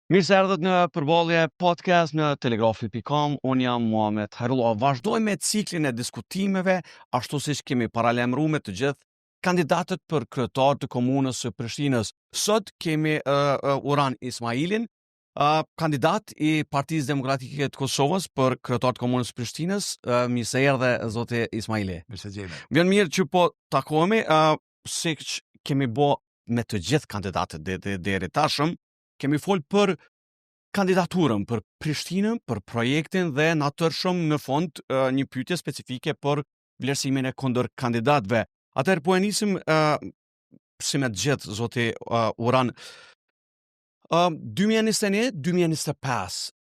Mirë se erdhët në përballje podcast në telegrafi.com. Unë jam Muhamet Hajrullah. Vazhdojmë me ciklin e diskutimeve, ashtu siç kemi paralajmëruar me të gjithë kandidatët për kryetar të komunës së Prishtinës. Sot kemi Uran Ismailin, kandidat i Partisë Demokratike të Kosovës për kryetar të komunës së Prishtinës. Mirë se erdhe zoti Ismaili. Mirë se gjejmë. Vjen mirë që po takohemi, siç kemi bë me të gjithë kandidatët deri tashëm. Kemi folë për kandidaturën, për Prishtinën, për projektin dhe natërshëm në fond një pyetje specifike për vlerësimin e kundër kandidatëve. Atëherë po e nisim si me të gjithë, zoti Uran. 2021-2025,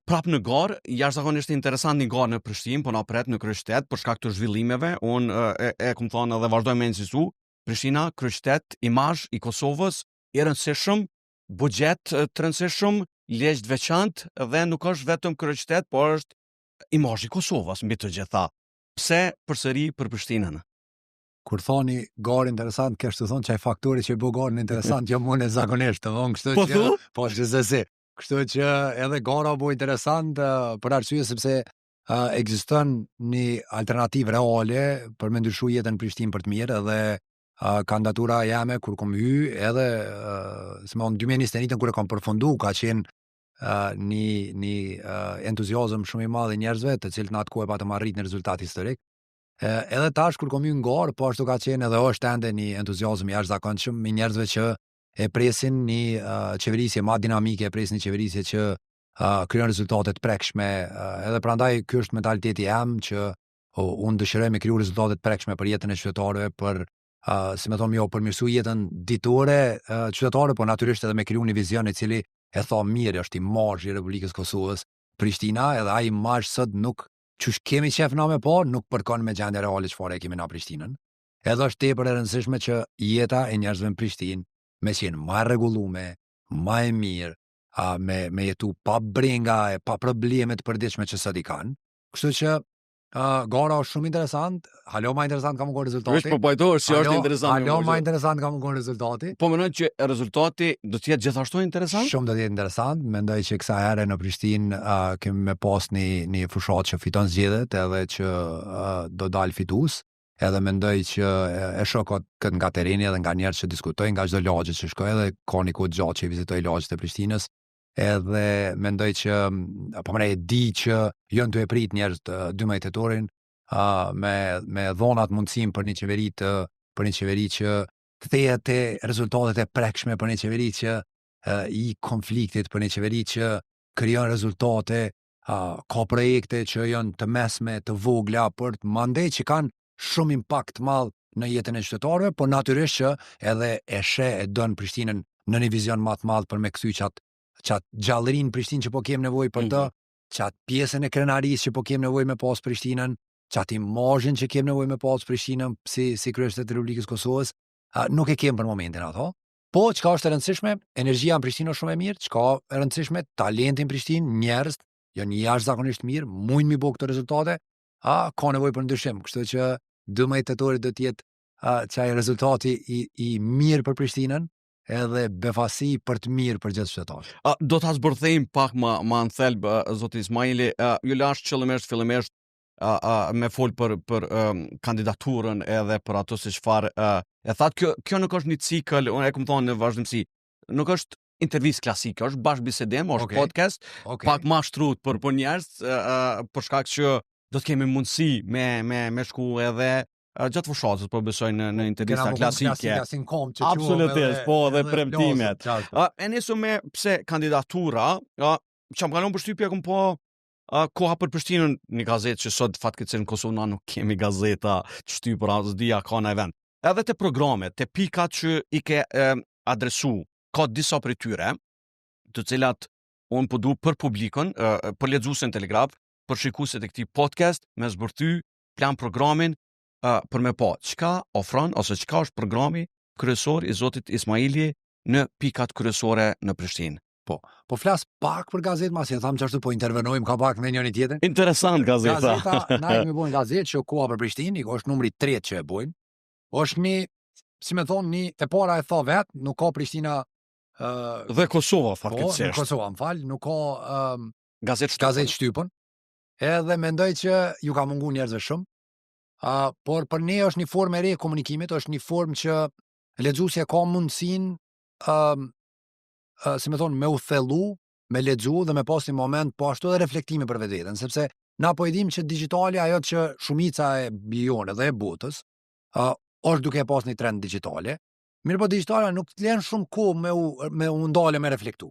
prap në garë, jashtëzakonisht interesant një garë në Prishtinë, po na pret në kryeqytet për shkak të zhvillimeve. Unë e kam thënë edhe vazhdoj me insistu, Prishtina, kryeqytet, imazh i Kosovës i rëndësishëm, buxhet të rëndësishëm, ligj të veçantë dhe nuk është vetëm kryeqytet, por është imazhi i Kosovës mbi të gjitha. Pse përsëri për Prishtinën? Kur thoni garë interesant, kesh të thonë çaj faktori që bëu garën interesant, jo më në zakonisht, kështu Po që thu? po gjithsesi. Kështu që edhe gara bëu interesant për arsye sepse ekziston një alternativë reale për me ndryshu jetën në Prishtinë për të mirë, edhe kandidatura jame kur kom hy edhe se më 2021 kur e kam përfundu ka qenë një entuziazëm shumë i madh i njerëzve, të cilët në atë kohë patëm arrit në rezultat historik. Edhe tash kur kom hy në garë, po ashtu ka qenë edhe është ende një entuziazëm i jashtëzakonshëm i njerëzve që e presin një qeverisje ma dinamike, e presin një qeverisje që krijon rezultate të prekshme, edhe prandaj ky është mentaliteti jam që unë dëshiroj me kriju rezultate të prekshme për jetën e qytetarëve, për si me thonë, përmirësu jetën ditore qytetarë, po natyrisht edhe me kriju një vizion i cili e thonë mirë, është imazhi i Republikës Kosovës, Prishtina, edhe ai imazh sot nuk çush kemi qef na me pa, nuk përkon me gjendje reale çfarë kemi na Prishtinën. Edhe është tepër e rëndësishme që jeta e njerëzve në Prishtinë me qenë më e rregulluar, më e mirë, me jetu pa brenga e pa probleme të përditshme që sot i kanë. Kështu që gara është shumë interesant, halo ma interesant ka më konë rezultati. Vesh po pajtohesh si është interesant. Halo ma interesant ka më konë rezultati. Po mendoj që rezultati do të jetë gjithashtu interesant? Shumë do të jetë interesant, mendoj që kësa herë në Prishtinë kemi me pas një fushat që fiton zgjedhjet edhe që do dalë fitues, edhe mendoj që e shokot këtë nga tereni edhe nga njerëz që diskutojnë nga çdo lagje që shkoj, edhe ka një kohë gjatë që i vizitoj lagjet e Prishtinës, edhe mendoj që po më e di që janë të e prit njerëz 12 tetorin me dhonat mundësim për një qeveri që kthehet te rezultatet e prekshme, për një qeveri që i konfliktit, për një qeveri që krijon rezultate, ka projekte që janë të mesme, të vogla, për të mandej që kanë shumë impakt madh në jetën e qytetarëve, po natyrisht që edhe e e don Prishtinën në një vizion më të madh për me kthy qatë gjallërinë Prishtinë që po kem nevojë për të, qatë pjesën e krenarisë që po kem nevojë me pas Prishtinën, qatë imazhin që kem nevojë me pas Prishtinën si kryeqytet e Republikës Kosovës, nuk e kem për momentin ato. Po çka është e rëndësishme, energjia në Prishtinë është shumë e mirë, çka e rëndësishme, talenti në Prishtinë, njerëz janë jashtëzakonisht mirë, mund mi bëu këto rezultate, ka nevojë për ndryshim, kështu që 12 tetorit do të jetë çaj rezultati i mirë për Prishtinën, edhe befasi për të mirë për gjithë qytetarët. Do ta zbërthejmë pak më në thelb, zoti Ismaili, ju lash fillimisht me fol për kandidaturën edhe për ato se çfarë e thatë, kjo nuk është një cikël, unë e kam thonë në vazhdimsi, nuk është intervistë klasike, është bashkëbisedim, është podcast, pak më shtruar për njerëz, për shkak që do të kemi mundësi me shku edhe gjatë fushatës, po besoj në intervista klasike. Absolutisht, po dhe premtimet. E nisu me pse kandidatura, që më kalon përshtypje kom po koha për Prishtinën, një gazetë që sot fatkeqësisht në Kosovë na nuk kemi gazeta të shtypura, s'dia ka në event. Edhe te programet, te pikat që i ke adresu, ka disa prej tyre, të cilat unë po du për publikën, për lexuesin Telegraf, për shikuesit e këtij podcast, me zbërthy plan programin, për me pa çka ofron ose çka është programi kryesor i zotit Ismaili në pikat kryesore në Prishtinë. Po flas pak për gazetë, mas e tham që ashtu po intervenojmë ka pak me njëri tjetrin. Interesant gazeta. Gazeta, na kemi bën gazetë që koha për Prishtinë, është numri 3 që e bojnë. Është një, si me thonë, një e para e tha vet, nuk ka Prishtina Dhe Kosova, Po, në fatkeqësisht. Kosova, më fal, nuk ka Gazetë shtypën. Edhe mendoj që ju ka mungu njerëzve shumë. Por për ne është një formë e re e komunikimit, është një formë që lexuesja ka mundësinë si më thonë, me u thellu, me lexu dhe me pas një moment po ashtu edhe reflektimi për vetveten, sepse na po e dim që digjitali, ajo që shumica e bijone dhe e botës, është duke e pas një trend digjitale. Mirë po digjitala nuk të lën shumë kohë me u ndale me reflektu.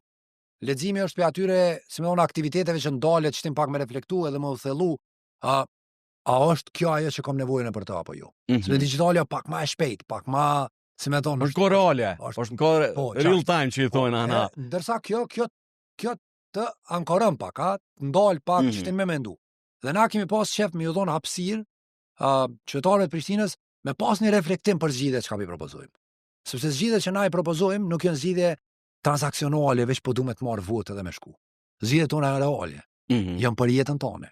Leximi është për atyre, si më thonë, aktiviteteve që ndalet shtim pak me reflektu edhe me u thellu, a është kjo ajo që kam nevojën për të apo jo? Sepse digjitali është pak më e shpejt, pak më, si më thonë, është reale, është real time që i thonë ana. Ndërsa kjo të ankoron pak, ndal pak shtim me mendu. Dhe na kemi pas qef me ju dhon hapësirë qytetarëve të Prishtinës me pas një reflektim për zgjidhjet që i propozojmë. Sepse zgjidhjet që na i propozojmë nuk janë zgjidhje transaksionale, veç po duhet të marr votë dhe me shku. Zgjidhjet tona janë reale. Janë për jetën tonë.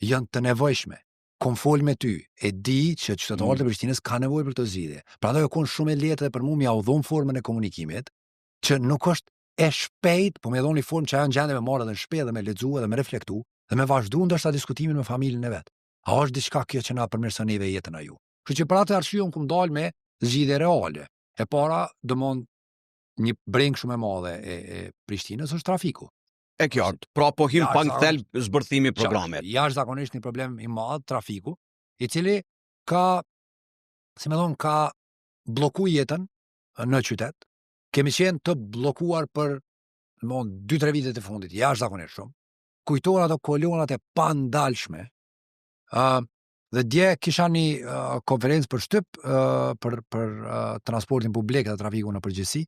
Janë të nevojshme. Kom fol me ty, e di që qytetarët e Prishtinës kanë nevojë për këtë zgjidhje. Prandaj ka qenë shumë e lehtë edhe për mua m'ia u dhon formën e komunikimit, që nuk është e shpejt, po më dhon një formë që janë gjendje me marrë edhe në shpejt dhe me lexu dhe me reflektu dhe me vazhdu ndoshta diskutimin me familjen e vet. A është diçka kjo që na përmirëson neve jetën aju? Kështu që për atë arsye unë kum dal me zgjidhje reale. E para, domon një breng shumë e madhe e Prishtinës është trafiku. E qartë, pra po him pa në thelb zbërthimi i programit. Jashtëzakonisht një problem i madh trafiku, i cili ka, si më thon, ka blloku jetën në qytet. Kemi qenë të bllokuar për 2-3 vitet e fundit, jashtëzakonisht shumë. Kujtohen ato kolonat e pandalshme. Dhe dje kisha një konferencë për shtyp për transportin publik dhe trafikun në përgjithësi,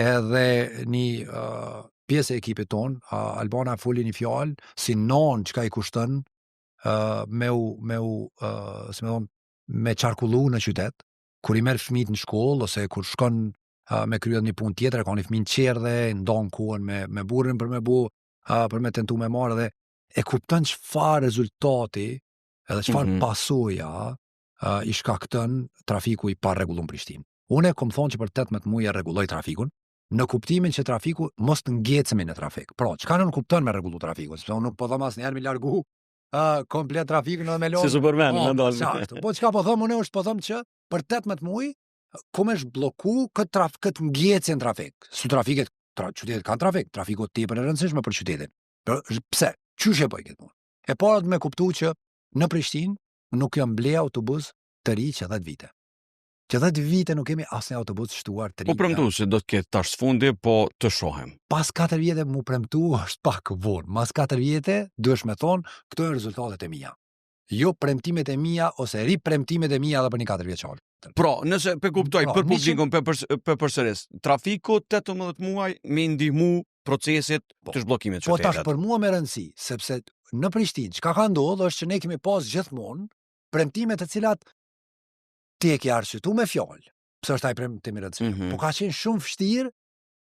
edhe një pjesë e ekipit ton, Albana foli një fjalë si non çka i kushton me qarkullu në qytet, kur i merr fëmijët në shkollë ose kur shkon me kryet një punë tjetër, ka një fëmijë në qerdhe, ndon kohën me burrin për me tentu me marrë dhe e kupton çfarë rezultati edhe çfarë pasoja i shkakton trafiku i parrregulluar në Prishtinë. Unë kom thonë që për 18 muaj e rregulloj trafikun, në kuptimin që trafiku mos të ngjecemi në trafik. Pra, çka nuk kupton me rregullu trafikun, sepse unë nuk po them asnjëherë me largu komplet trafikun edhe me lodh. Si Superman, mendoj. Po çka po them unë është po them që për 18 muaj ku më zhblloku këtë ngjecje në trafik. Su trafiket, qytetet kanë trafik, trafiku tepër e rëndësishme për qytetin. Pse? Çysh e bëj këtë punë? E para të më kuptu që në Prishtinë nuk janë ble autobus të ri që 10 vite. Që 10 vite nuk kemi asnjë autobus shtuar të ri. Po premtu se do të ketë tash sfundi, po të shohem. Pas 4 vite mu premtu është pak vonë. Mas 4 vite duhesh me thonë këto janë rezultatet e mia. Jo premtimet e mia ose ripremtimet e mia edhe për një 4 vjeçar. Pra, nëse pe kuptoj për publikun pe përsëris, trafiku 18 muaj me ndihmu procesit të zhbllokimit të qytetit. Po tash për mua me rëndësi, sepse në Prishtinë çka ka ndodhur është që ne kemi pas gjithmonë premtime të cilat ti e ke arsyetu me fjalë. Pse është ai premtim i rëndësishëm? Po ka qenë shumë vështirë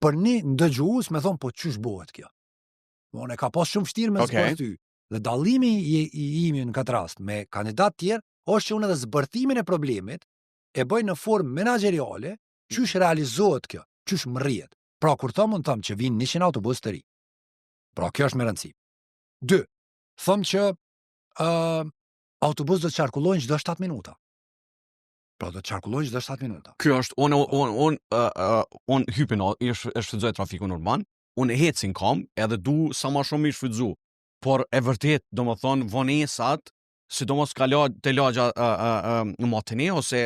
për një ndëgjues me thon po çysh bëhet kjo. Unë ka pas shumë vështirë me zbërth ty. Dhe dallimi i imi në këtë rast me kandidat tjerë është që unë edhe zbërthimin e problemit e bëj në formë menaxheriale, çysh realizohet kjo, çysh mrrihet. Pra kur them që vinë 100 autobus të ri. Pra kjo është me rëndësi. 2. Them që autobus do të qarkullojnë çdo 7 minuta. Pra do të qarkullojnë çdo 7 minuta. Kjo është unë hypin e shfrytëzoj trafikun urban, unë hecin kam edhe du sa më shumë i shfrytëzu. Por e vërtet, domethënë vonesat, sidomos te lagja matine ose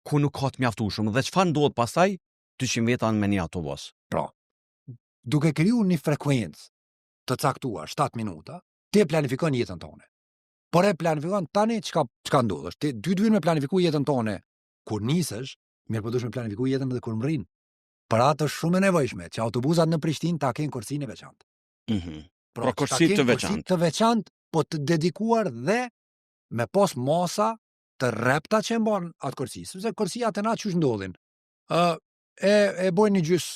ku nuk ka të mjaftueshëm. Dhe çfarë ndodh pastaj? 200 veta me një autobus. Pra, duke kriju një frekuencë të caktuar 7 minuta, ti planifikon jetën tonë. Por e planifikon tani çka ndodh. Ti dy duhet me planifiku jetën tonë kur nisesh, mirë po duhet me planifiku jetën edhe kur mrin. Për atë është shumë e nevojshme që autobusat në Prishtinë ta kenë kursinë e veçantë. Pra kursinë të veçantë, po të dedikuar dhe me pas masa të rrepta që mban atë kursi, sepse kursia të na çush ndodhin. E bojnë një gjys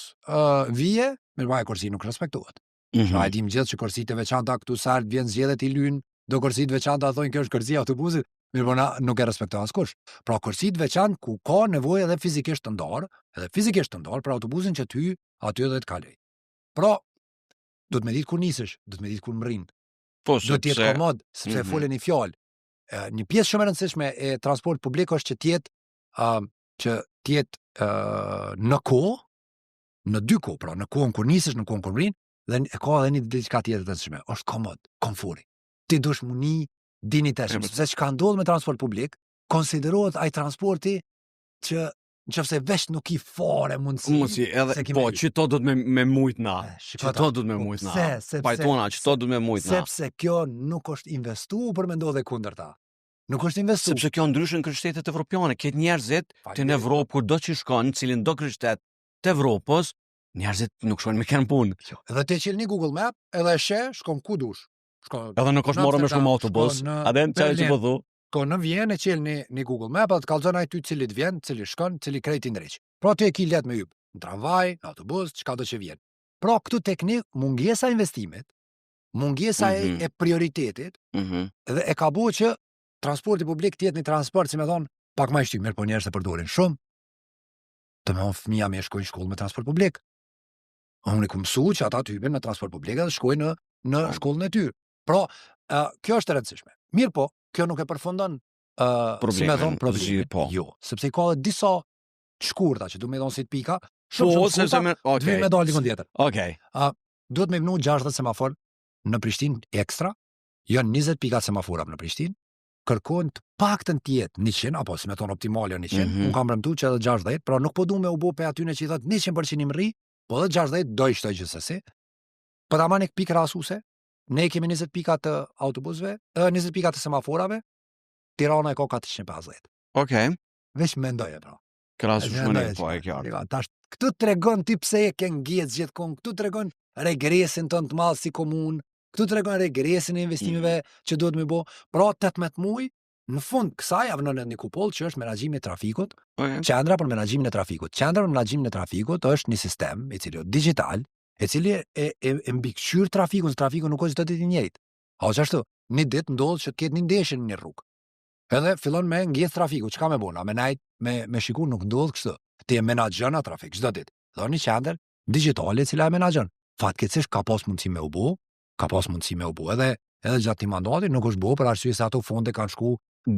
vije, mirë vaj kursi nuk respektohet. Pra e dim gjithë që kursitë e veçanta këtu sa vjen zgjedhjet i lyn, do kursitë veçanta thonë kjo është kursia e autobusit, Mirë po nuk e respekton askush. Pra kërësit veçantë ku ka nevojë edhe fizikisht të ndarë, pra autobusin që ty aty edhe të kaloj. Pra, do të me ditë kur nisesh, do të me ditë kur më rinë. Po, Do të jetë komod, sepse fole një fjalë. Një pjesë shumë e rëndësishme e transport publik është që tjetë në kohë, në dy kohë, pra në kohën kur nisesh, në kohën kur më rinë, dhe e ka edhe një diçka tjetër të rëndësishme. Është komod, komfori. Ti dush muni diniteshëm, sepse që ka ndodhur me transport publik, konsiderohet ai transporti që nëse veç nuk i fare mundësi edhe po çito do të me mujt na. Çito do të me mujt na. Pajtona, çito do të me mujt na. Sepse kjo nuk është investuar për me ndodhe kundërta. Nuk është investuar. Sepse kjo ndryshën kër shtetet evropiane, këtë njerëzit të në Evropë kur do që shkon, cilin do kryshtet të Evropës, njerëzit nuk shkojnë me kënë punë. Edhe ti qelë një Google Map, edhe shkon ku dush. Edhe nuk është morë me shumë autobus, adem qaj që po thu. Ko në vjen e qelë një Google Map, edhe të kalzon aj ty cili të vjen, cili shkon, cili krejt i ndreq. Pra ty e ki let me jyp, në tramvaj, në autobus, qka do që vjen. Pra këtu teknik, mungesa investimit, mungesa e prioritetit, dhe e ka bu që transporti publik tjetë një transport, si me thonë, pak ma i shty, mirë po njerës e përdorin shumë, të me onë fëmija me shkojnë shkollë me transport publik. Unë i ku mësu që ata të hypen në transport publik dhe shkojnë në shkollën e tyre. Pra, kjo është e rëndësishme. Mirë po, kjo nuk e përfundon si me thonë problemin. Jo, sepse i ka dhe disa shkurta që du me thonë si të pika, shumë shkurta, dhe me dalë dikon tjetër. Duhet me vnu 60 semafor në Prishtinë ekstra, janë 20 pikat semafora në Prishtinë, kërkojnë të paktën tjetë 100, apo si me thonë optimale 100, unë kam rëmtu që edhe 60, pra nuk po du me u bo pe atyne që i thotë 100% i më rri, po edhe 60 do i shtoj gjithsesi, për ta ma një pikë rasuse, ne kemi 20 pika të autobusve, 20 pika të semaforave, Tirana e ka 450. Okej. Veç mendoje, pra. Krasushmëni, po e kjarë. Këtu të regon ti pse e ke ngec gjithkon, këtu të regon regresin të malë si komun, këtu të regon regresin e investimive që duhet me bo, pra 18 muj, në fund kësaj avënon një kupoll që është menaxhimi i trafikut, qendra për menaxhimin e trafikut. Qendra për menaxhimin e trafikut është një sistem i cili është digital, e cili e mbikëqyr trafikun, se trafiku nuk është çdo ditë i njëjtë. Ashtu, një ditë ndodh që të ketë një ndeshje në një rrugë. Edhe fillon me ngjesh trafiku, çka me bona, me najt, me shikun nuk ndodh kështu. Ti e menaxhon atë trafik çdo ditë. Dhe një qendër digjitale e cila e menaxhon. Fatkeqësisht ka pas mundësi me u bë, edhe gjatë mandatit nuk është bë për arsye se ato fonde kanë shku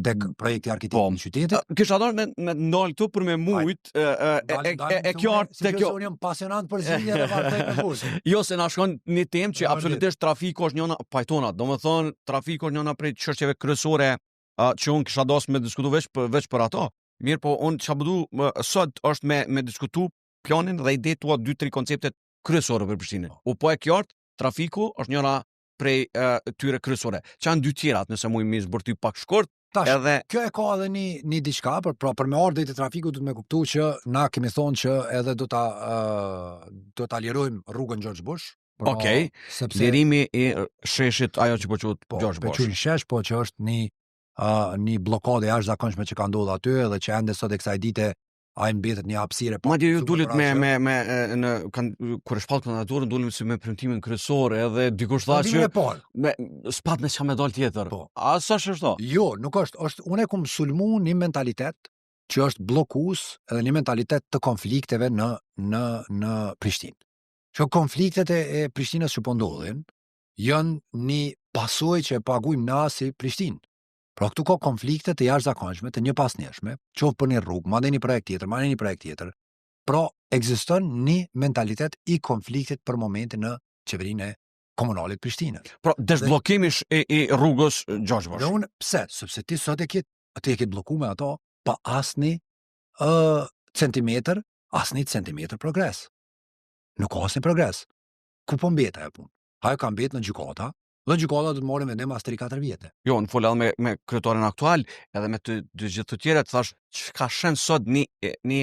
tek projekti arkitektit në qytetit. Kisha dorë me ndal këtu për me mujt e kjo te kjo. Unë jam pasionant për zinjë dhe vazhdoj me punë. Jo se na shkon një temë që absolutisht trafiku është njëna pajtona, domethënë trafiku është njëna prej çështjeve kryesore që unë kisha dashur me diskutu veç për ato. Mirë, po unë ç'a bëdu sot është me diskutu planin dhe ide tua 2-3 konceptet kryesore për Prishtinën. Po e qartë, trafiku është njëra prej tyre kryesore. Çan dy tjerat, nëse mund mi zbërty pak shkurt. Edhe kjo e ka edhe një diçka, për me ardhur drejt trafikut duhet me kuptu që na kemi thonë që edhe do ta lirojmë rrugën George Bush. Okej. Lirimi i sheshit ajo që po quhet George Bush. Po shesh, po që është një blokadë jashtëzakonshme që ka ndodhur aty dhe që ende sot e kësaj dite ai mbetet një hapësirë. Madje ju dulet me kur e shpall kandidaturën dulim si me premtimin kryesor edhe dikush tha që spat me çka me dal tjetër. A sa është ashtu? Jo, nuk është unë kam sulmu një mentalitet që është bllokues edhe një mentalitet të konflikteve në Prishtinë. Që konfliktet e Prishtinës që po ndodhin janë një pasojë që e paguajmë na si Prishtinë. Pra këtu ka konflikte të jashtëzakonshme, të njëpasnjeshme, qoftë për një rrugë, madje një projekt tjetër, Pra ekziston një mentalitet i konfliktit për momentin në qeverinë e komunalit Prishtinës. Pra dezbllokimi i rrugës George Bush. Dhe unë pse? Sepse ti sot e ke bllokuar me ato pa asnjë centimetër progres. Nuk ka asnjë progres. Ku po mbet ajo punë? Ajo ka mbet në gjykata. Dhe gjykata do të marrë vendim pas 3-4 vjetë. Jo, në folall me kryetarin aktual, edhe me të gjithë të tjerët, thash, çka shen sot një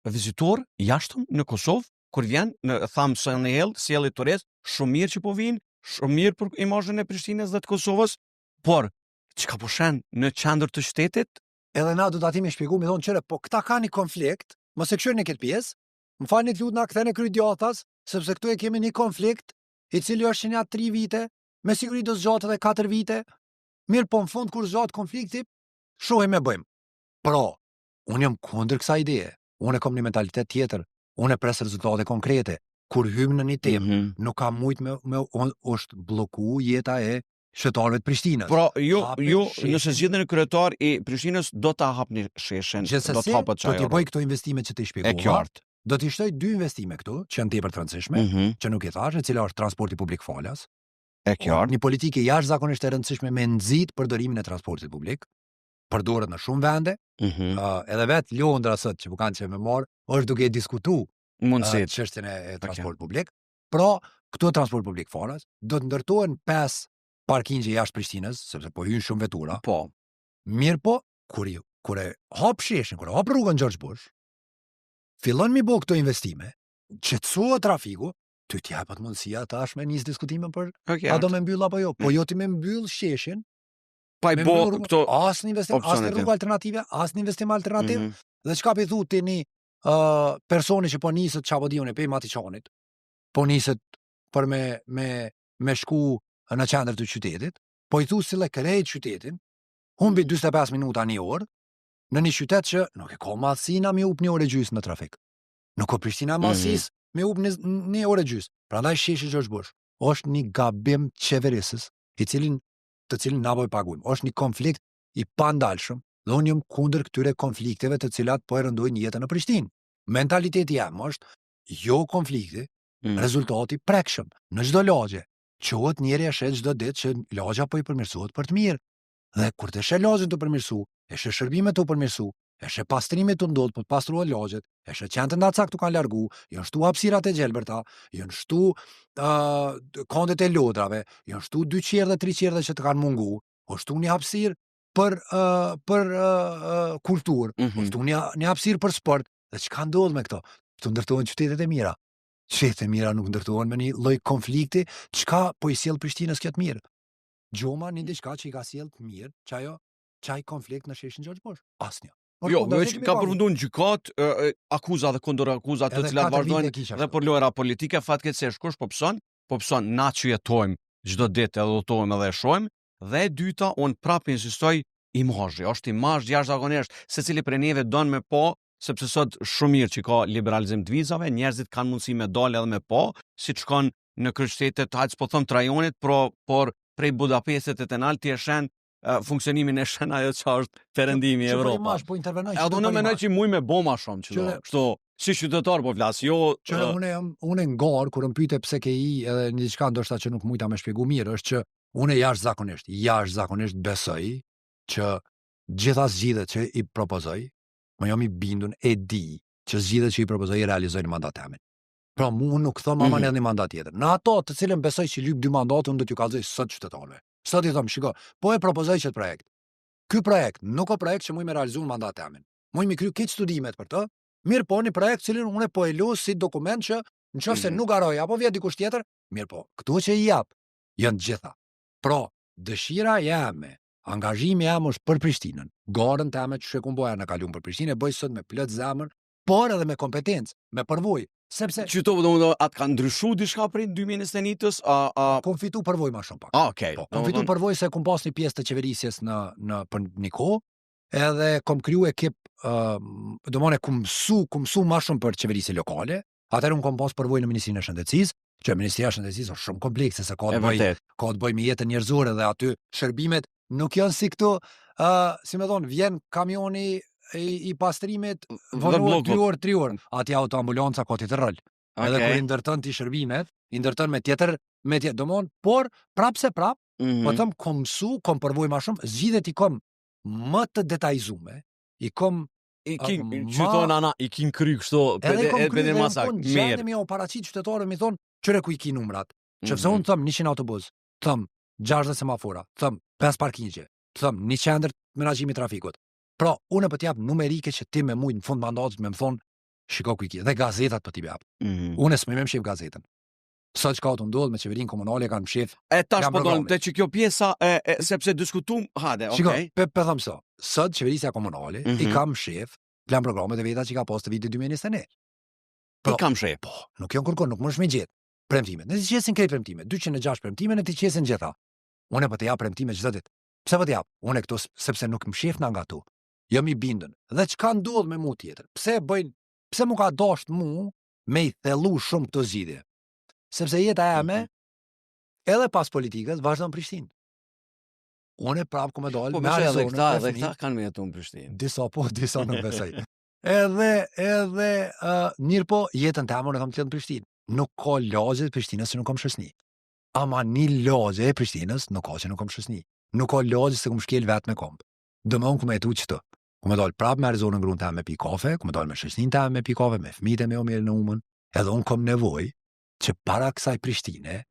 vizitor jashtëm në Kosovë, kur vjen në thamë së në sjellë turist, shumë mirë që po vinë, shumë mirë për imazhin e Prishtinës dhe të Kosovës, por çka po shen në qendër të shtetit? Edhe na do të atimi shpjegoj, më thonë qëre, po këta kanë një konflikt, mos e kshojnë në këtë pjesë, më falni të lutë na ktheni kryet djathtas, sepse këtu e kemi një konflikt, i cili është një 3 vite. Me siguri do zgjatet edhe 4 vite, mirë po në fund kur zgjat konflikti, shohim e bëjmë. Pro, unë jam kundër kësaj ideje. Unë kam një mentalitet tjetër. Unë pres rezultate konkrete. Kur hym në një temë, nuk ka mujt është bloku jeta e shqiptarëve të Prishtinës. Pra, ju nëse zgjidheni kryetar i Prishtinës do ta hapni sheshin, do të hapet çajo. Do të bëj këto investime që të shpjegova. E qartë. Do të shtoj 2 investime këtu, që janë tepër të rëndësishme, që nuk i thash, e cila është transporti publik falas. E qartë. Një politikë jashtëzakonisht e rëndësishme me nxit përdorimin e transportit publik. Përdoret në shumë vende. Edhe vetë Londra sot që kanë që më marr, është duke diskutuar çështjen e transportit publik. Pra, këto transport publik falas do të ndërtohen 5 parkingje jashtë Prishtinës, sepse po hyn shumë vetura. Po. Mirë po, kur e hap sheshin, kur e hap rrugën George Bush, fillon mi bëu këto investime, qetësohet trafiku, ty t'japet mundësia tash me nis diskutime për a do me mbyll apo jo. Po jo ti me mbyll sheshin. Pa i bo këto asnjë investim, asnjë rrugë alternative, asnjë investim alternativ. Dhe çka po i thu ti personi që po niset çapo diun e pe Matiçanit, po niset për me shku në qendër të qytetit, po i thu si le krejt qytetin, humbi 45 minuta një orë, në një qytet që nuk e ka madhësina me up 1 orë e gjys në trafik. Nuk ka Prishtina madhësis me up 1 orë e gjys. Prandaj sheshi George Bush është një gabim qeverisës, të cilin na po e paguajmë. Është një konflikt i pandalshëm dhe unë jam kundër këtyre konflikteve të cilat po e rëndojnë jetën në Prishtinë. Mentaliteti jam është jo konflikti, rezultati prekshëm. Në çdo lagje, qohet njeri e shet çdo ditë që lagja po i përmirësohet për të mirë. Dhe kur të sheh lagjen të përmirësu, e sheh shërbimet të përmirësu, e sheh pastrimet të ndodh, po të pastruar lagjet, e sheh qenë të ndacak të kanë largu, janë shtu hapësirat e gjelbërta, janë shtu kondet e lodrave, janë shtu 2 qerdhe, 3 qerdhe që të kanë mungu, është shtu një hapësir për kulturë, është shtu një hapësir për sport. Dhe çka ndodh me këto? Të ndërtohen qytetet e mira. Qytetet e mira nuk ndërtohen me një lloj konflikti, çka po i sjell Prishtinës këtë mirë. Gjoma një diçka që i ka sjell të mirë, çaj konflikt në sheshin George Bush. Asnjë. Jo, veç ka përfunduar në gjykat, akuza dhe kundër akuzat të cilat vazhdojnë dhe për lojra politike, fatkeqësisht kush po pson na që jetojmë çdo ditë edhe udhtojmë edhe e shohim, dhe e dyta un prapë insistoj imazhi, është imazh jashtëzakonisht, secili prej neve don me po, sepse sot shumë mirë që ka liberalizim të vizave, njerëzit kanë mundësi me dalë edhe me po, siç shkon në kryeqytetet, hajt po them të rajonit, por prej Budapestit e Tenal ti e shën funksionimin e shën ajo që është perëndimi i Evropës. Po intervenoj. A do në mendoj që muj me bo ma shumë që do. Kështu, si qytetar po flas, jo. Që unë ngar kur më pyete pse ke i edhe një diçka ndoshta që nuk mujta më shpjegoj mirë, është që unë jashtëzakonisht besoj që gjitha zgjidhjet që i propozoj, më jam i bindun e di që zgjidhjet që i propozoj i realizojnë mandatamin. Pra mu nuk thom ama në një mandat tjetër. Në ato të cilën besoj që lyp 2 mandate, unë do t'ju kallëzoj sot qytetarëve. Sot i them, shiko, po e propozoj që projekt. Ky projekt nuk ka projekt që muj me realizuar mandatamin. Muj mi kry këtë studimet për të. Mirë po, një projekt cilin unë po e los si dokument që nëse nuk garoj apo vjet dikush tjetër, mirë po, këto që i jap janë të gjitha. Pra, dëshira jame, angazhimi jam është për Prishtinën. Garën teme që shekun boja në kalum për Prishtinë, e bëj sot me plot zemër, por edhe me kompetencë, me përvojë. Sepse qyto do atë ka ndryshuar diçka prej 2021-s, kom fitu përvojë më shumë pak. Okej. Kom fitu përvojë se kom pas një pjesë të qeverisjes në për një kohë, edhe kom kriju ekip, domone kom mësu më shumë për qeverisje lokale. Atëherë kom pas përvojë në Ministrinë e Shëndetësisë, që Ministria e Shëndetësisë është shumë komplekse se ka të bëj me jetën njerëzore dhe aty shërbimet nuk janë si këto, si më thon, vjen kamioni i pastrimit vonohet 2 orë, 3 orë. Atje autoambulanca ka tjetër rol. Edhe kur i ndërton ti shërbimet, i ndërton me tjetër domon, por prapse po them kom mësu, kom përvojë më shumë, zgjidhet i kom më të detajzuar, i kom i kin kry kështu edhe masa mirë. Mi u paraqit qytetarët mi thon, çore ku i kin numrat. Qëse unë them 100 autobus, them 60 semafora, them 5 parkingje, them 1 qendër menaxhimi trafikut. Pra, unë po t'jap numerike që ti me mujt në fund mandatit me më thon, shiko ku i ki, dhe gazetat po t'i jap. Unë s'më më shef gazetën. Sot çka të ndodh me qeverinë komunale kanë shef. E tash po don te që kjo pjesa sepse diskutum, hade, okay. Shiko, pe them so. Sot qeverisja komunale i kam shef plan programet e veta që ka pas të vitit 2021. I kam shef. Po, nuk janë kurrë, nuk mësh me gjet. Premtimet. Ne ti qesin këtë premtime, 206 premtime ne ti qesin gjitha. Unë po të jap premtime çdo ditë. Pse po t'jap? Unë këtu sepse nuk më shef nga tu. Jam I bindën. Dhe çka ndodh me mua tjetër? Pse më ka dosht mu me I thellu shumë këto zgjidhje? Sepse jeta jame edhe pas politikës vazhdon në Prishtinë. Unë prapë ku më dal me Arizonën. Edhe këta kanë me jetu në Prishtinë. Disa nuk besoj. Edhe mirë po jetën tëmë unë kam qenë në Prishtinë. Nuk ka lagje të Prishtinës se nuk kam shësni. Ama një lagje e Prishtinës nuk ka që nuk kam shësni. Nuk ka lagje se kum shkel vetë me komp. Dëmon ku më jetu qëtë. Ku më dal prapë me Arizonën në grunë tëmë me pi kafe, ku më dal me shësnin tëmë me pi kafe, me fëmijët e me mirë në umën. Edhe unë kam nevojë që para kësaj Prishtine,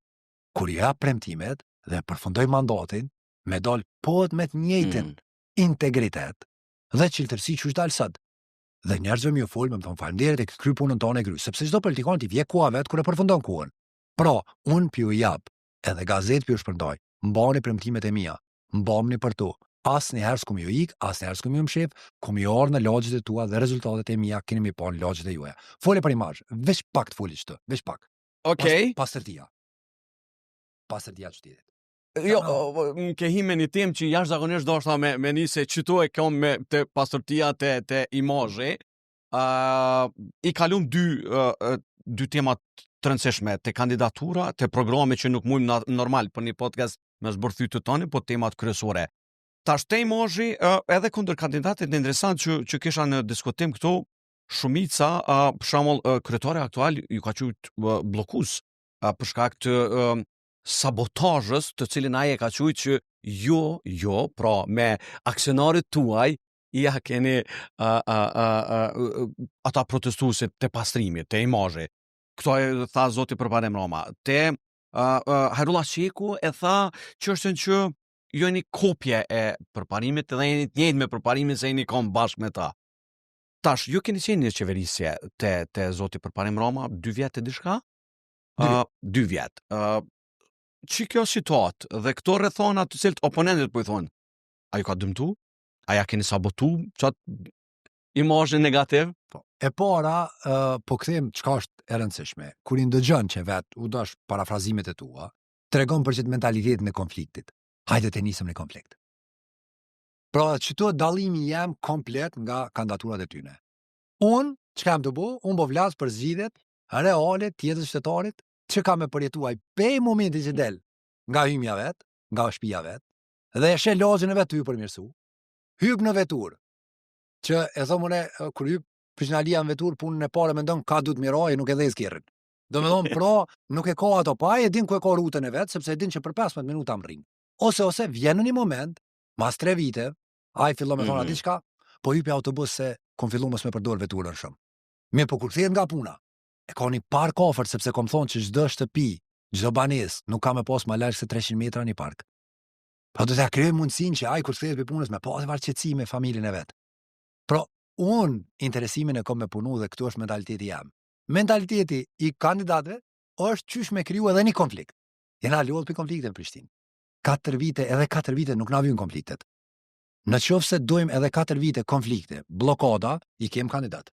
kur ja premtimet dhe përfundoj mandatin, me dal pohet me të njëjtin integritet dhe çiltërsi që është dalë sot. Dhe njerëzve më fol, më thon falënderit e kry punën tonë e kry, sepse çdo politikan ti vjen koha vet kur e përfundon kohën. Pra, unë piu jap, edhe gazetë piu shpërndaj. Mbani premtimet e mia. Mbamni për to. Asnjëherë s'kum ju ik, asnjëherë s'kum ju mshef, kum ju ardh në lagjet e tua dhe rezultatet e mia keni mi pa në lagjet e juaja. Fole për imazh, veç pak të foli çto, veç pak. Okej. Pastërtia qytetit. Jo, ke hime një temë që jashtëzakonisht do shta me nise qëto e kam me të pastërtia të imazhi. I kalum dy temat të rëndësishme, të kandidatura, të programe që nuk mujmë normal për një podcast me zbërthy të tani, po temat kryesore. Tash te imazhi edhe kundër kandidatit interesant që kisha në diskutim këtu, shumica, për shembull kryetari aktual ju ka qujt bllokues për shkak të sabotazhës të cilin ai e ka thujt që jo, pra me aksionarët tuaj ja keni ata protestuesit të pastrimit, të imazhit. Këto e tha zoti përparem Roma. Te Hairullah Sheku e tha çështën që jo një kopje e përparimit dhe jeni të njëjtë me përparimin se jeni kom bashkë me ta. Tash, ju keni qenë një qeverisje te zoti përparem Roma 2 vjet e diçka? 2 vjet. Që kjo situatë dhe këto rrethona të cilët oponentët po I thonë, a ju ka dëmtu? A ja keni sabotu? Qatë imazhin negativ? E para, po kthejmë çka është e rëndësishme. Kur I ndëgjon që vet u dash parafrazimet e tua, tregon për çet mentalitetin e konfliktit. Hajde të nisëm në konflikt. Pra, çto dallimi jam komplet nga kandidaturat e tyne. Unë, çka jam të bëj? Unë po vlas për zgjidhjet reale të jetës shtetarit që ka me përjetuaj pe momenti që del nga hymja vet, nga shtëpia vet, dhe e sheh lagjen e vet ty përmirësu. Hyp në vetur. Që e thomune kur hyp Prishnalia në vetur punën e parë mendon ka duhet miroj, nuk e dhe skerrën. Domethënë pra nuk e ka ato pa, e din ku e ka rrugën e vet, sepse e din që për 15 minuta më rrin. Ose vjen në një moment, mas 3 vite, ai fillon me thonë diçka, po hypi autobus se kom filluar mos me përdor veturën shumë. Mirë, po kur kthehet nga puna, e ka një park ofert sepse kom thonë që çdo shtëpi, çdo banesë nuk ka më pas më larg se 300 metra një park. Po do të krijoj mundësinë që ai kur kthehet pe punës me pas varëqetësi me familjen e vet. Pra, unë interesimin e kom me punu dhe këtu është mentaliteti jam. Mentaliteti I kandidatëve është qysh me kriju edhe një konflikt. Jena lullë për konflikte në Prishtinë. 4 vite nuk na vijnë konfliktet. Në qoftë se dojmë edhe 4 vite konflikte, blokada, I kem kandidat.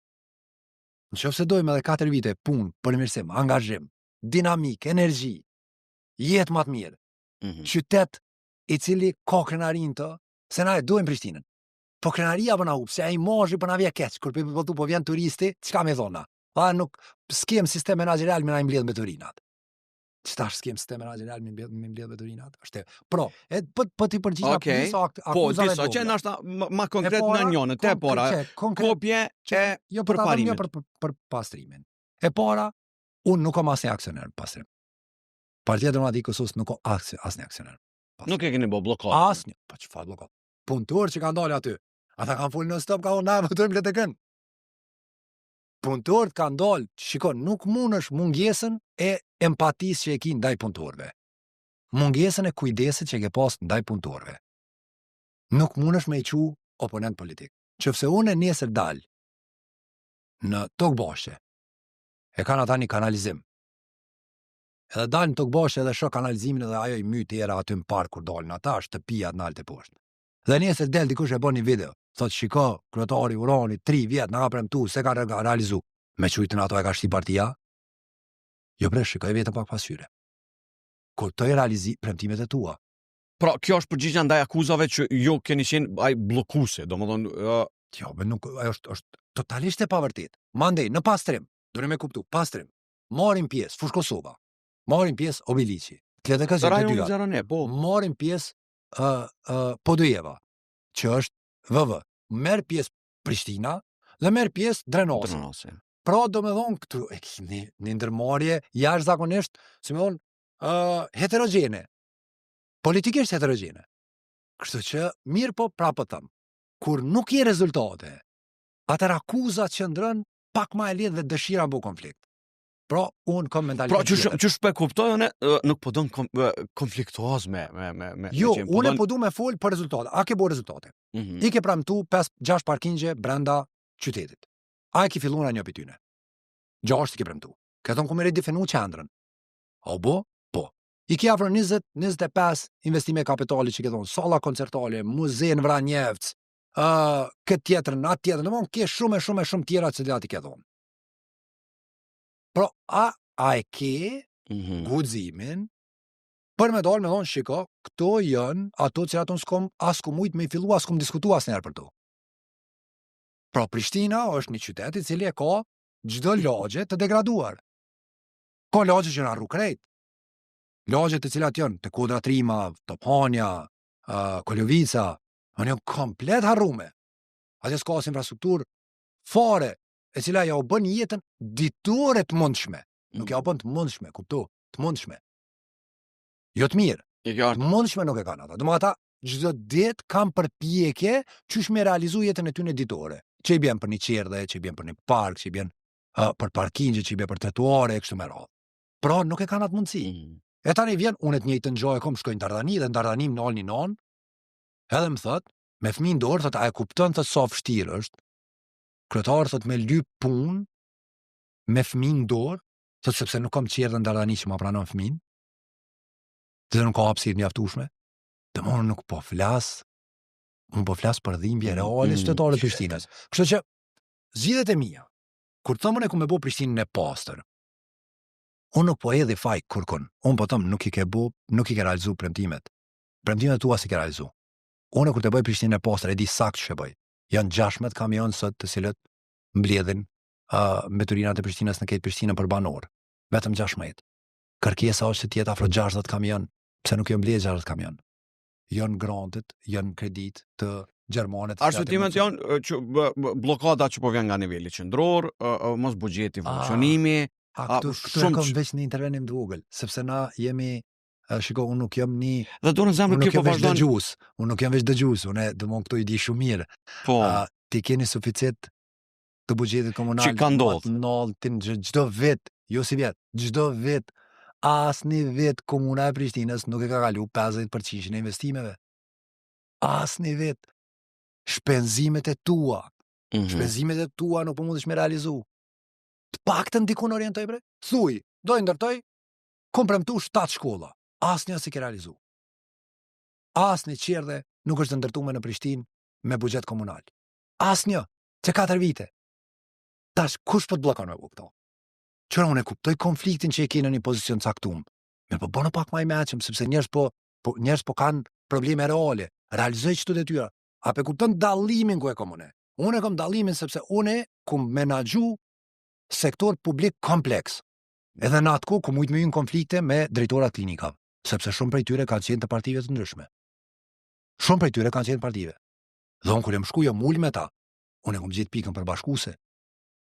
Në qoftë se dojmë edhe 4 vite punë, përmirësim, angazhim, dinamik, energji, jetë më të mirë, qytet I cili ka krenarin të, se na e dojmë Prishtinën. Po krenaria po na up, se ai imazhi po na vjen keq, kur po vjen turisti, çka më thona? Pa nuk skem sistem menaxherial me na I mbledh me turinat. Çfarë skem sistem menaxherial me mbledh me turinat? Është. Pro, po ti përgjigj na disa akuzave. Po, disa që na është më konkret në njënë, te pora. Kopje e përparimit. Jo për pastrimin. E para, unë nuk kam asnjë aksioner pastrim. Partia Demokratike e Kosovës nuk ka asnjë aksioner. Nuk e keni blokad. Asnjë, po çfarë blokad? Punëtor që kanë dalë aty. Ata kanë folë në stop, kanë na votojmë letekën. Punëtorët kanë dalë, shikon, nuk mundesh mungesën e empatisë që e ke ndaj punëtorëve. Mungesën e kujdesit që e ke pas ndaj punëtorëve. Nuk mundesh me I qu oponent politik. Qëfse unë nesër dal në Tokë Bashkë, e kanë ata një kanalizim. Edhe dal në Tokë Bashkë edhe shoh kanalizimin edhe ajo I myt era aty në park kur dalin ata, shtëpia në altë poshtë. Dhe nesër del dikush e bën një video, thot shiko, kryetari Urani 3 vjet na ka premtuar se ka realizu. Me çujtën ato e ka shti partia? Jo bre, shikoj vetëm pak pasyre. Kur të realizi premtimet e tua. Pra, kjo është përgjigja ndaj akuzave që ju keni qenë ai bllokuese, domethënë Jo, nuk është totalisht e pavërtet. Mandej në pastrim, do me kuptu, pastrim. Marrim pjesë Fush Kosova. Marrim pjesë Obiliqi. TLDK të dyja. Marrim pjesë Podujeva, që është VV. Merr pjesë Prishtina dhe merr pjesë Drenosi. Pra, domethënë këtu e kemi një ndërmarrje jashtëzakonisht, si më thon, heterogjene. Politikisht heterogjene. Kështu që mirë po prapë them. Kur nuk i rezultate, atër akuzat që ndrën pak ma e lidh dhe dëshira bu konflikt. Pra, unë kom mentalitet. Pra, që shpe kuptoj, nuk po don konfliktuoz me jo, unë po du me fol për rezultate. A ke bo rezultate? I ke pramtu 5-6 parkingje brenda qytetit. A e ke filluna një pityne? 6 i ke pramtu. Këton ku me redefinu qendrën. O bo? Po. I ke afro 20-25 investime kapitali që ke thonë, sala koncertale, muze në Vranjevc, këtë tjetër, atë tjetër, në mund ke shumë tjera që dhe ati ke thonë. Pro, a e ke guximin për me dalë me thonë, shiko, këto janë ato që ato s'kom as ku mujt me i fillu, as kum diskutu as njerë për to. Pro, Prishtina është një qytet i cili e ka çdo lagje të degraduar. Ka lagje që në arru krejt. Lagje të cilat janë të Kodra Trima, Tophania, Koljovica, në janë komplet harrume. Atje s'ka as infrastruktur fare, e cila ja u bën jetën ditore të mundshme. Nuk ja u bën të mundshme, kupto, të mundshme. Jo të mirë. Të mundshme nuk e kanë ata. Domethënë ata çdo ditë kanë përpjekje qysh me realizu jetën e tyre ditore. Që i bën për një qerdhe, që i bën për një park, që i bën për parkingje, që i bën për trotuare, kështu me radhë. Pra nuk e kanë atë mundësi. E tani vjen unë të njëjtën gjë e kom shkojnë në Dardani dhe në Dardani më nalni non. Edhe më thot, me fëmijën dorë, thot a e kupton thot sa vështirë është. Kryetar thot me lyp punë me fëmijën dorë, thot sepse nuk kam qerdhe në Dardani që ma pranon fëmijën. Dhe nuk ka hapësirë mjaftueshme. Domthonë nuk po flas. Unë po flas për dhimbje reale shtetare të Prishtinës. Kështu që zgjidhjet e mia, kur thomën e ku me bë Prishtinën e pastër, unë nuk po hedhi faj kurkun. Unë po them nuk i ke realizu premtimet. Premtimet tua si ke realizu. Unë kur të bëj Prishtinën e pastër, e di sakt ç'e bëj. Janë 16 kamion sot të cilët mbledhin mbeturinat e Prishtinës në këtë Prishtinë për banor. Vetëm 16. Kërkesa është të jetë afro 60 kamion. Pse nuk janë mbledhur 60 kamion? Janë grantet, janë kredit të gjermanët. Arsutimet janë që blokada që po vjen nga niveli qendror, mos buxheti funksionimi. Këtu kam veç një intervenim të vogël, sepse na jemi shiko, unë nuk jam një... Dhe do në zemrë kjo po vazhdon... Unë nuk jam veç dëgjus, unë dëmon këto i di shumë mirë. Po. Ti keni suficit të buxhetit komunal... Që ka ndodhë. Gjdo vit, jo si vjet, gjdo vit, asni vit komuna e Prishtinës nuk e ka kalu 50% e investimeve. Asni vit. Shpenzimet e tua. Shpenzimet e tua nuk po mundesh me realizu. Të paktën dikun orientoj bre? Thuj, do i ndërtoj, kom premtu 7 shkolla. Asnjë si ke realizu. Asnjë qerdhe nuk është ndërtuar në Prishtinë me buxhet komunal. Asnjë, që 4 vite. Tash kush po të bllokon me këto? Qëra unë e kuptoj konfliktin që e ke në një pozicion caktuar. Me po bëno pak më i mëshëm sepse njerëz po kanë probleme reale. Realizoj çdo detyra. A pe kupton dallimin ku e kam unë? Unë e kam dallimin sepse unë kum menaxhu sektor publik kompleks. Edhe në atë ku mujt me hynë konflikte me drejtorat klinikave, sepse shumë prej tyre kanë qenë të partive të ndryshme. Shumë prej tyre kanë qenë të partive. Dhe unë kur jam shku jam ul me ta, unë e kom gjetë pikën përbashkuese.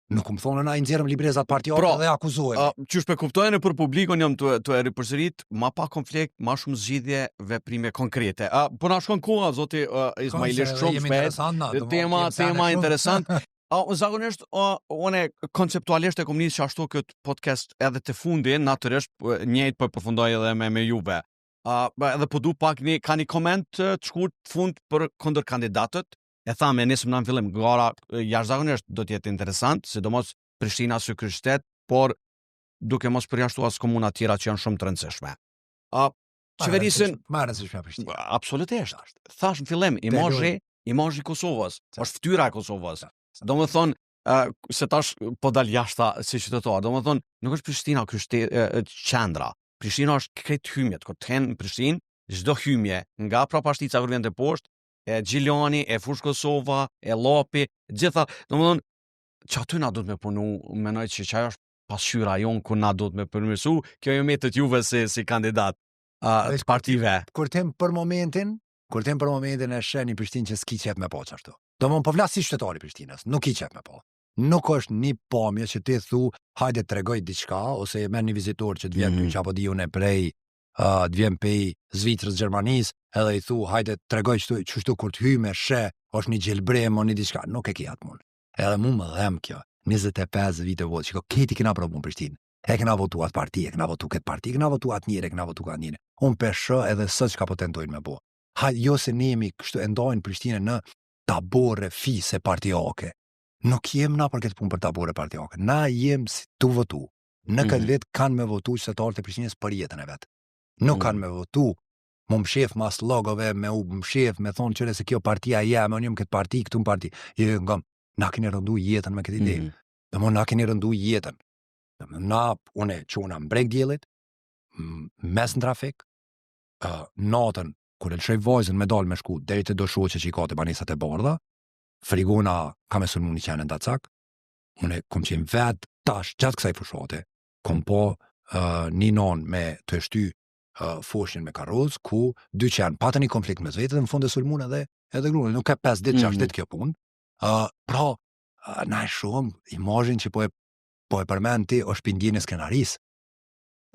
Nuk më thonë na i nxjerrëm librezat partiare dhe akuzohem. Qysh pe kuptojnë për publikun jam të ripërsërit, ma pa konflikt, ma shumë zgjidhje, veprime konkrete. Po na shkon koha zoti Ismaili shumë shpejt. Tema interesant. Zakonisht, unë konceptualisht e kom nisë që ashtu këtë podcast edhe të fundin, natyrisht njëjtë për përfundoj edhe me juve. Edhe po du pak ka një koment të shkurt fund për kundër kandidatët. E thamë, nisëm në fillim, gara jashtëzakonisht do të jetë interesant, sidomos Prishtina së kryeqytet, por duke mos përjashtuar as komuna tjera që janë shumë të rëndësishme. Qeverisin absolutisht. Thash në fillim, imazhi Kosovës, është fytyra e Kosovës. Domethënë, se tash po dal jashta si qytetar, domethënë nuk është Prishtina qendra. Prishtina është krejt hymjet, kur të hen në Prishtinë, çdo hyjmje nga Prapashtica kur vjen te poshtë, e Gjilani, e Fush Kosova, e Llapi, gjitha, domethënë që aty na duhet me punu, menoj që ajo është pasqyra jon ku na duhet me përmirësu, kjo jo metët juve si kandidat të partive. Kur them për momentin e sheni Prishtinë që s'ki qef me po qashtu. Domthon po flas si qytetari i Prishtinës, nuk i qef me po. Nuk është një pamje që ti thu, hajde tregoj diçka ose merr një vizitor që të vjen ty apo di unë prej të vjen prej Zvicrës, Gjermanisë, edhe i thu, hajde tregoj çështu kur të hyj me she, është një gjelbrem o një diçka, nuk e ke atë mund. Edhe mu më dhem kjo, 25 vite votë, që këti kena provu në Prishtinë. E kena votu atë parti, e kena votu këtë parti, e kena votu atë njëre, e kena votu atë njëre. Unë peshë edhe së që ka po tentojnë me bo. Jo se ne jemi kështu endojnë Prishtinë në tabore fise partijake. Nuk jem na për këtë punë për tabore partijake. Na jem si tu votu. Në këtë vetë kanë me votu qytetarët e Prishtinës për jetën e vetë. Nuk kanë me votu më mshef mas logove, me u mshef, me thonë qëre se kjo partia jeme, unë jem këtë parti, këtu në parti. Na keni rëndu jetën me këtë ide. Na keni rëndu jetën. Une quna mbrek djelit, mes në trafik, natën, kur e lëshoj vajzën me dalë me shku, deri të do shoqe që i ka të banisat e bardha, frigona ka me sulmu një qenën të cak, une kom qenë vetë tash gjatë kësaj fushate, kom po një non me të shty foshin me karroz, ku dy qenë patën një konflikt me zvetë dhe në fund e sulmun edhe grunë, nuk e 5 ditë 6 ditë kjo punë, pra, na e shumë imazhin që po e përmend ti është pindjen e skenarisë.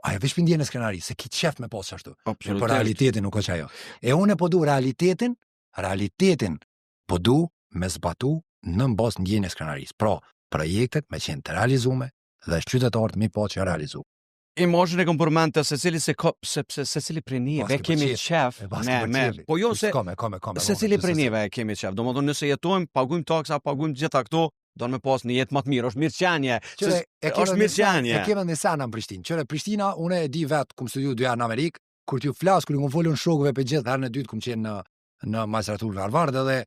Ajo veç pindjen e skenarisë, se ki qef me pas ashtu. Për realitetin nuk është ajo. E unë po du realitetin po du me zbatu në bazë ndjenjën e skenarisë. Pra, projektet me qenë të realizume dhe qytetarët mi po që realizu. Imazhin e kom përmend të secili prej neve kemi qef po jo se secili prej neve kemi qef. Domethënë nëse jetojmë, paguajmë taksa, paguajmë gjitha këto, do me pas një jetë më të mirë, është mirëqenie. Është mirëqenie. E kemi në sana në Prishtinë. Qëre Prishtina, unë e di vetë, kum studiu 2 javë në Amerikë, kur t'ju flas, kur ju folën shokëve për gjithë, herën e dytë kum qenë në magistraturën e Harvard edhe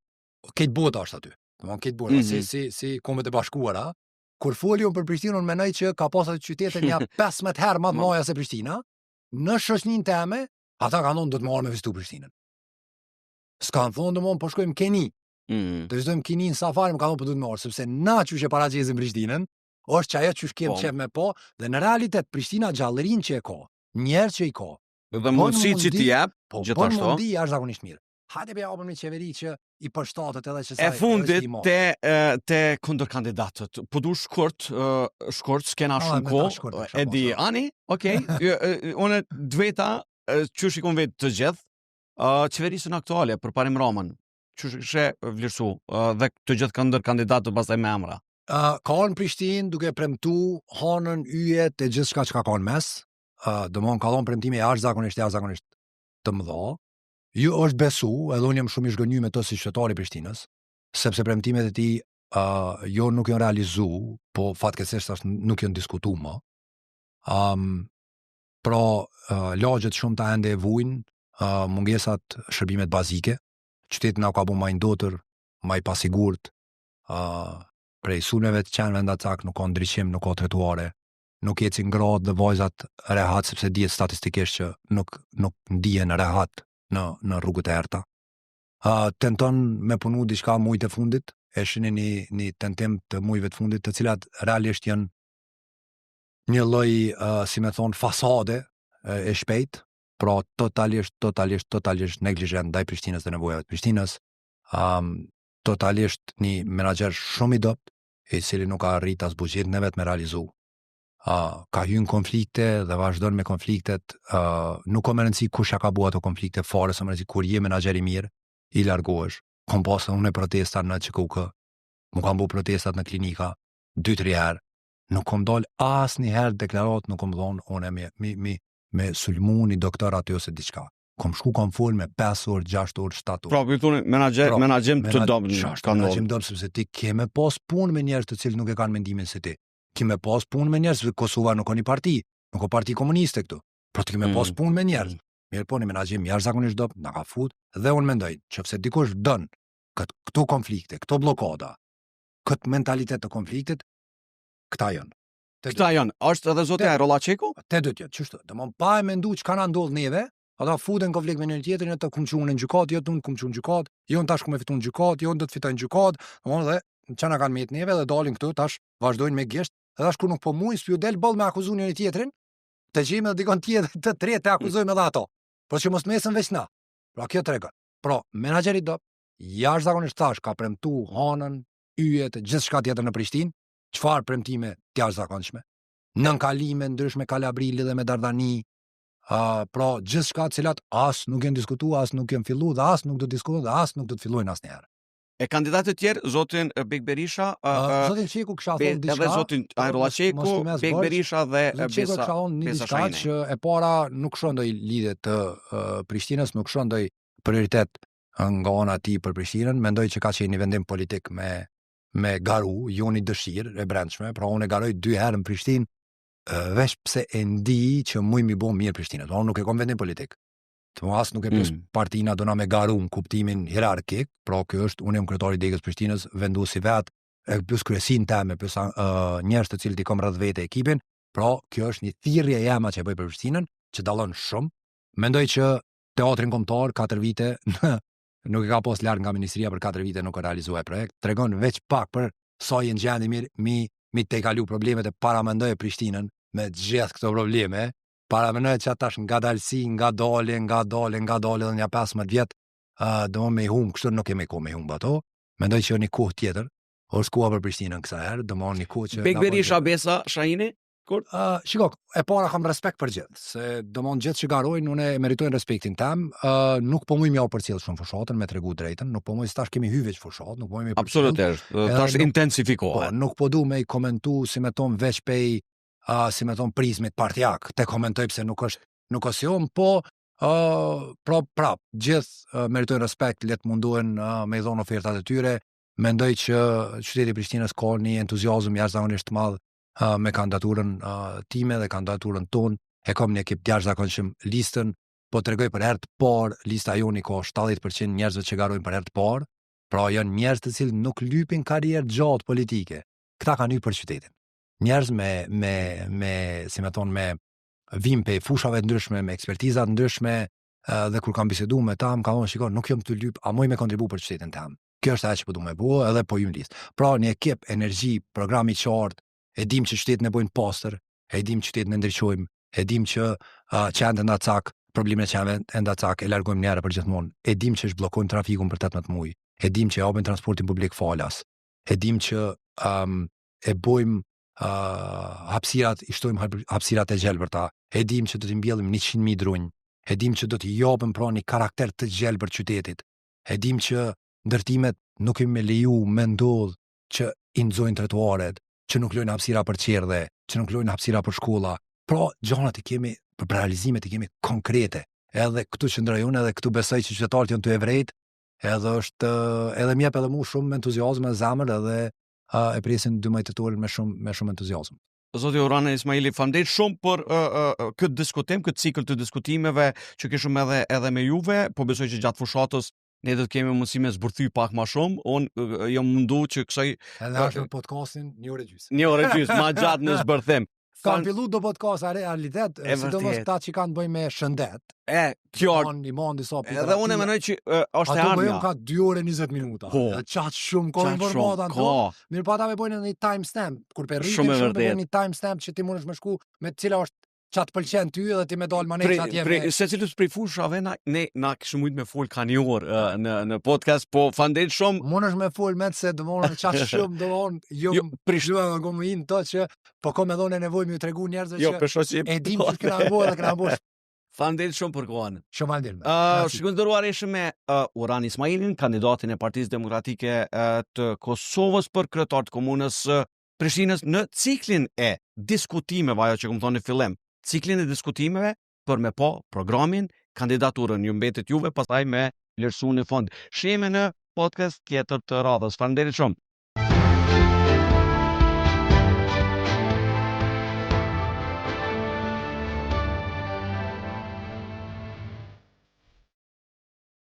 këtë bota është aty. Domethënë këtë bota si Kombet e Bashkuara. Kur foli unë për Prishtinën, unë menoj që ka pas atë qytetin ja 15 herë më të madhe se Prishtina. Në shoqëninë teme, ata kanë thonë do të marrë me vizitu Prishtinën. S'kan thonë domosdoshmë po shkojmë Keni. Të vizojmë Keni në safari, më ka thonë po duhet marrë, sepse na çuçi paraqesim Prishtinën, është që ajo çuç kem çep me po, dhe në realitet Prishtina gjallërinë që e ka, njerëz që i ka. Dhe mundësi që t'i jep, gjithashtu. Po mundi jashtëzakonisht mirë. Hajde be japëm një qeveri që i përshtatet edhe që sa e fundit te kundërkandidatët. Po du shkurt s'kena shumë kohë. E di Ani, okay. Unë dveta çuçi kon vetë të gjithë qeverisën aktuale për parim Ramën. Çuçi kishte vlerësu dhe të gjithë kundërkandidatët pastaj me emra. Ka në Prishtinë duke premtu hanën, yjet e gjithçka që ka kanë mes. Domthon ka dhënë premtime jashtëzakonisht të mëdha. Ju është besu, edhe unë jam shumë i zhgënjur me to si qytetari i Prishtinës, sepse premtimet e tij jo nuk janë realizu, po fatkeqësisht nuk janë diskutuar më. Pra, lagjet shumë të ende e vujnë, mungesat shërbimet bazike, qyteti na ka bu më i ndotër, më i pasigurt, prej sulmeve të qenëve ndacak nuk ka ndriçim, nuk ka trotuare, nuk ecin gradë dhe vajzat rehat, sepse dihet statistikisht që nuk ndihen rehat në rrugët e erta. Tenton me punu diçka mujtë e fundit, e shini një tentim të mujve të fundit, të cilat realisht janë një lloj, si me thonë, fasade e shpejt, pra totalisht neglizhent ndaj Prishtinës dhe nevojave të Prishtinës, totalisht një menaxher shumë i dopt, i cili nuk ka arrit as buxhetin e vet me realizu. Ka hyrë konflikte dhe vazhdon me konfliktet, nuk ka më rëndësi kush ja ka bua ato konflikte fare, sa më rëndësi kur je menaxher i mirë, i largohesh. Kom pasur unë protesta në ÇKUK, më kam bu protestat në klinika 2-3 herë, nuk kom dal asnjëherë deklarat, nuk kom dhënë unë me sulmu një doktor aty ose diçka. Kom shku kam fol me 5 orë, 6 orë, 7 orë. Pra, këtu menaxhim të dobët. Menaxhim dobët sepse ti ke me pas punë me njerëz të cilët nuk e kanë mendimin se ti. Ki me pas punë me njerëz, Kosova nuk ka një parti, nuk ka parti komuniste këtu. Pra ti me pas punë me njerëz. Mirë po, një menaxhim jashtëzakonisht dobët, na ka fut, dhe unë mendoj, nëse dikush don këto konflikte, këto bllokada, këtë mentalitet të konfliktit, këta janë. Është edhe zotja Rolla Çeku? Te do të jetë, çështë. Domthon pa e menduar çka na ndodh neve, ata futen konflikt me njëri tjetrin, ata kum çunë në gjykatë, jo unë kum çunë në gjykatë, jo unë tash kum e fiton në gjykatë, jo unë do të fitoj në gjykatë, domthonë dhe çana kanë me neve dhe dalin këtu tash vazhdojnë me gjesht, edhe tash kur nuk po mujnë s'ju del boll me akuzun njëri tjetrin, të gjejmë edhe dikon tjetër të tretë të akuzojmë edhe ato. Por që mos mesën veç na. Pra kjo tregon. Pra menaxheri do jashtëzakonisht tash ka premtu hanën, yjet, gjithçka tjetër në Prishtinë, çfarë premtime të jashtëzakonshme. Nën kalime ndryshme Kalabrili dhe me Dardani, pra gjithçka të cilat as nuk janë diskutuar, as nuk janë filluar dhe as nuk do të diskutohen dhe as nuk do të fillojnë asnjëherë. E kandidatët tjerë, zotin Bek Berisha, zotin Çeku kisha thonë diçka, edhe zotin Ajrolla Çeku, Bek Berisha dhe Besa Shajini. Që e para nuk shondoj lidhje të Prishtinës, nuk shondoj prioritet nga ana e tij për Prishtinën, mendoj që ka qenë një vendim politik me garu, jo një dëshirë e brendshme, pra unë e garoj 2 herë në Prishtinë, veç pse e ndi që muj mi bo mirë Prishtinës, unë nuk e kom vendim politik. Të as nuk e plus partina do na me garu në kuptimin hierarkik, pra kjo është, unë jam kryetari i degës Prishtinës, venduesi vet, plus kryesin teme, plus njerëz të cilët i kam rreth vete ekipin, pra kjo është një thirrje jema që e bëj për Prishtinën, që dallon shumë. Mendoj që teatrin kombëtar 4 vite nuk e ka pas larg nga ministria për 4 vite nuk e realizoi projekt. Tregon veç pak për sa janë gjendje mirë mi te kalu problemet e para mendoj Prishtinën me gjithë këto probleme. Para mendoj që tash nga dalësi, nga dale dhe një 15 vjet, do me humb, kështu nuk kemi kohë me humb ato. Mendoj që një kohë tjetër, është koha për Prishtinën kësaj herë, do një kohë që Bek Berisha, Besa Shajini. Shiko, e para kam respekt për gjithë, se gjithë që garojnë, unë e meritojnë respektin tem, nuk po muj mjau për cilë shumë fushatën, me tregu drejtën, nuk po muj tash kemi hyve që fushatë, nuk po muj me për absolutisht, tash intensifikohet. Nuk po du me i komentu si me ton veç pej, si me ton prizmit partijak, te komentoj pse nuk është jo, po prap, gjithë meritojnë respekt, letë munduen me i dhonë ofertat e tyre, mendoj që qyteti Prishtinës ka një entuziazm jashtëzakonisht të madh me kandidaturën time dhe kandidaturën tonë, e kam një ekip jashtëzakonshëm listën, po tregoj për herë të parë, lista joni ka 70% njerëzve që garojnë për herë të parë, pra janë njerëz të cilët nuk lypin karrierë gjatë politike. Këta kanë hyrë për qytetin. Njerëz si me thonë, me vim pe fushave ndryshme, me ekspertizat ndryshme, dhe kur kam bisedu me ta, më ka thonë, shiko, nuk jam të lyp, a moj me kontribu për qytetin tam. Kjo është ajo që po du me bo, edhe po ju në listë. Pra një ekip, energji, programi qartë, e dim që qytetin e bojnë pastër, e dim që qytetin e ndriçojmë, e dim që qendë nda cak, problemet që enda cak e largojmë njerë për gjithmonë, e dim që zhbllokojmë trafikun për 18 muaj, e dim që japim transportin publik falas, e dim që e bojmë hapësirat, i shtojmë hapësirat e gjelbërta, e dim që do t'i mbjellim 100.000 drunj, e dim që do t'i japim pra një karakter të gjelbër qytetit, e dim që ndërtimet nuk i me leju me ndodh që i nxojnë trotuaret, që nuk lojnë hapësira për qerdhe, që nuk lojnë hapësira për shkolla. Pra gjanat i kemi, për realizimet i kemi konkrete. Edhe këtu qëndroj unë, edhe këtu besoj që qytetarët janë të evrejt, edhe mjep edhe mu shumë entuziazm e zemër, edhe e presin 12 tetorin me shumë entuziazm. Zoti Urani Ismaili, faleminderit shumë për këtë diskutim, këtë cikël të diskutimeve që kishëm edhe me juve, po besoj që gjatë fushatës ne do të kemi mundësi me zbërthy pak më shumë. Unë jam mundu që kësaj edhe ashtu podcastin 1 orë gjysmë. 1 orë gjysmë, ma gjatë në zbërthim. Kam fillu do podcast realitet, sidomos këta që kanë bëj me shëndet. Kjo imon disa edhe unë mendoj që është e ardhmja. Ato ka 2 orë 20 minuta. Qatë shumë kohë informata në to. Mirë pa ta me bojnë një timestamp. Kur për rritin shumë bojnë një timestamp që ti mundesh me shku me cila është qatë pëlqen ty edhe ti me dalë manej qatë jeme. Se cilës prej fushave na kishë mujtë me full ka një orë në podcast, po fandet shumë. Mundesh me full me të se dëmonë qatë shumë dëmonë jo prishluë në gomë inë të që po kom edhe unë nevoj me ju tregu njerëzve që e dim që këna bo dhe këna bo. Faleminderit shumë për kohën. Shumë faleminderit. Shikoj ndëruar ishim me Urani Ismailin, kandidatin e Partisë Demokratike të Kosovës për kryetar të komunës Prishtinës në ciklin e diskutimeve, ajo që kam thonë në fillim, ciklin e diskutimeve për me pa programin, kandidaturën ju mbetet juve, pastaj me vlerësuar në fond. Shihemi në podcast tjetër të radhës. Faleminderit shumë.